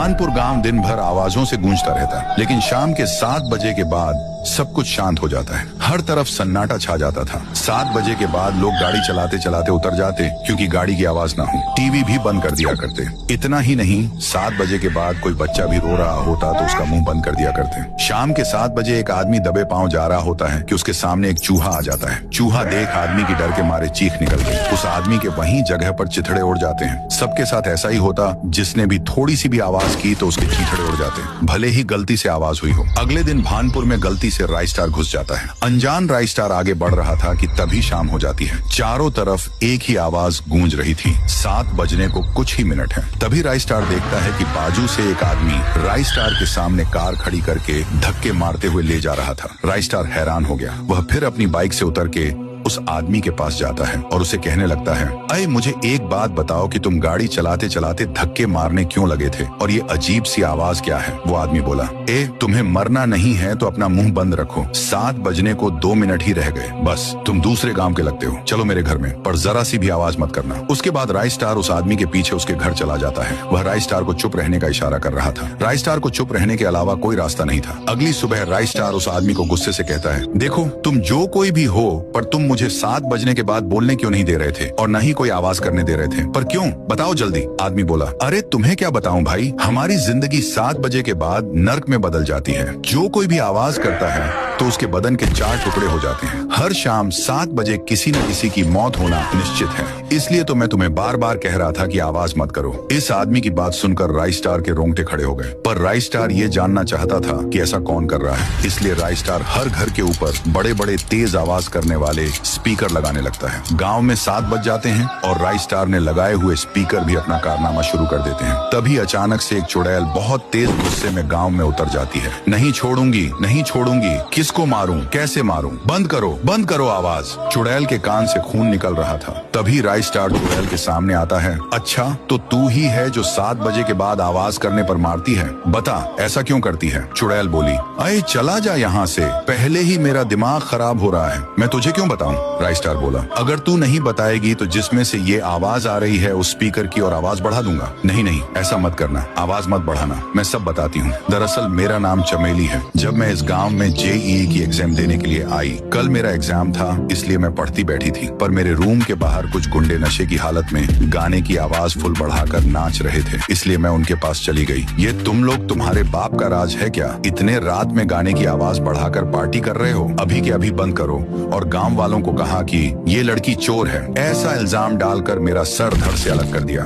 भानपुर गांव दिन भर आवाजों से गूंजता रहता है, लेकिन शाम के 7 बजे के बाद सब कुछ शांत हो जाता है। हर तरफ सन्नाटा छा जाता था। 7 बजे के बाद लोग गाड़ी चलाते चलाते उतर जाते, क्योंकि गाड़ी की आवाज ना हो। टीवी भी बंद कर दिया करते। इतना ही नहीं, 7 बजे के बाद कोई बच्चा भी रो रहा होता तो उसका मुंह बंद कर दिया करते। शाम के 7 बजे एक आदमी दबे पांव जा रहा होता है कि उसके सामने एक चूहा आ जाता है। चूहा देख आदमी की डर के मारे चीख निकल गई। उस आदमी के वहीं जगह पर चिथड़े उड़ जाते हैं। सबके साथ ऐसा ही होता, जिसने भी थोड़ी सी भी आवाज की तो उसके चिथड़े उड़ जाते, भले ही गलती से आवाज हुई हो। अगले दिन भानपुर में गलती से राइस स्टार घुस जाता है। अनजान राइस स्टार आगे बढ़ रहा था कि तभी शाम हो जाती है। चारों तरफ एक ही आवाज गूंज रही थी। 7 बजने को कुछ ही मिनट है। तभी राइस स्टार देखता है कि बाजू से एक आदमी राइस स्टार के सामने कार खड़ी करके धक्के मारते हुए ले जा रहा था। राइस स्टार हैरान हो गया। वह फिर अपनी बाइक से उतर के उस आदमी के पास जाता है और उसे कहने लगता है, अरे मुझे एक बात बताओ कि तुम गाड़ी चलाते चलाते धक्के मारने क्यों लगे थे, और ये अजीब सी आवाज क्या है? वो आदमी बोला, तुम्हें मरना नहीं है तो अपना मुंह बंद रखो। 7 बजने को 2 मिनट ही रह गए, बस तुम दूसरे गांव के लगते हो। चलो मेरे घर में, पर जरा सी भी आवाज मत करना। उसके बाद राइस स्टार उस आदमी के पीछे उसके घर चला जाता है। वह राइस स्टार को चुप रहने का इशारा कर रहा था। राइस स्टार को चुप रहने के अलावा कोई रास्ता नहीं था। अगली सुबह राइस स्टार उस आदमी को गुस्से से कहता है, देखो तुम जो कोई भी हो, पर तुम मुझे 7 बजने के बाद बोलने क्यों नहीं दे रहे थे, और न ही कोई आवाज करने दे रहे थे? पर क्यों, बताओ जल्दी। आदमी बोला, अरे तुम्हें क्या बताऊं भाई, हमारी जिंदगी 7 बजे के बाद नर्क में बदल जाती है। जो कोई भी आवाज करता है तो उसके बदन के 4 टुकड़े हो जाते हैं। हर शाम 7 बजे किसी न किसी की मौत होना निश्चित है। इसलिए तो मैं तुम्हें बार बार कह रहा था कि आवाज मत करो। इस आदमी की बात सुनकर राइस स्टार के रोंगटे खड़े हो गए। पर राइस स्टार ये जानना चाहता था कि ऐसा कौन कर रहा है। इसलिए राइस स्टार हर घर के ऊपर बड़े बड़े तेज आवाज करने वाले स्पीकर लगाने लगता है। गांव में 7 बज जाते हैं और राइस स्टार ने लगाए हुए स्पीकर भी अपना कारनामा शुरू कर देते हैं। तभी अचानक से एक चुड़ैल बहुत तेज गुस्से में गांव में उतर जाती है। नहीं छोड़ूंगी, नहीं छोड़ूंगी, किसको मारूं, कैसे मारूं, बंद करो आवाज। चुड़ैल के कान से खून निकल रहा था। तभी राइस स्टार चुड़ैल के सामने आता है। अच्छा, तो तू ही है जो 7 बजे के बाद आवाज करने पर मारती है? बता, ऐसा क्यों करती है? चुड़ैल बोली, अरे चला जा यहाँ से, पहले ही मेरा दिमाग खराब हो रहा है। मैं तुझे क्यों बताऊं? राइस स्टार बोला, अगर तू नहीं बताएगी तो जिसमें से ये आवाज आ रही है उस स्पीकर की और आवाज बढ़ा दूंगा। नहीं, ऐसा मत करना, आवाज मत बढ़ाना, मैं सब बताती हूँ। दरअसल मेरा नाम चमेली है। जब मैं इस गांव में जेईई की एग्जाम देने के लिए आई, कल मेरा एग्जाम था, इसलिए मैं पढ़ती बैठी थी। पर मेरे रूम के बाहर कुछ गुंडे नशे की हालत में गाने की आवाज फुल बढ़ाकर नाच रहे थे, इसलिए मैं उनके पास चली गई। ये तुम लोग तुम्हारे बाप का राज है क्या? इतने रात में गाने की आवाज बढ़ाकर पार्टी कर रहे हो? अभी के अभी बंद करो। और गांव वालों को कहा कि ये लड़की चोर है। ऐसा इल्जाम डालकर मेरा सर धड़ से अलग कर दिया।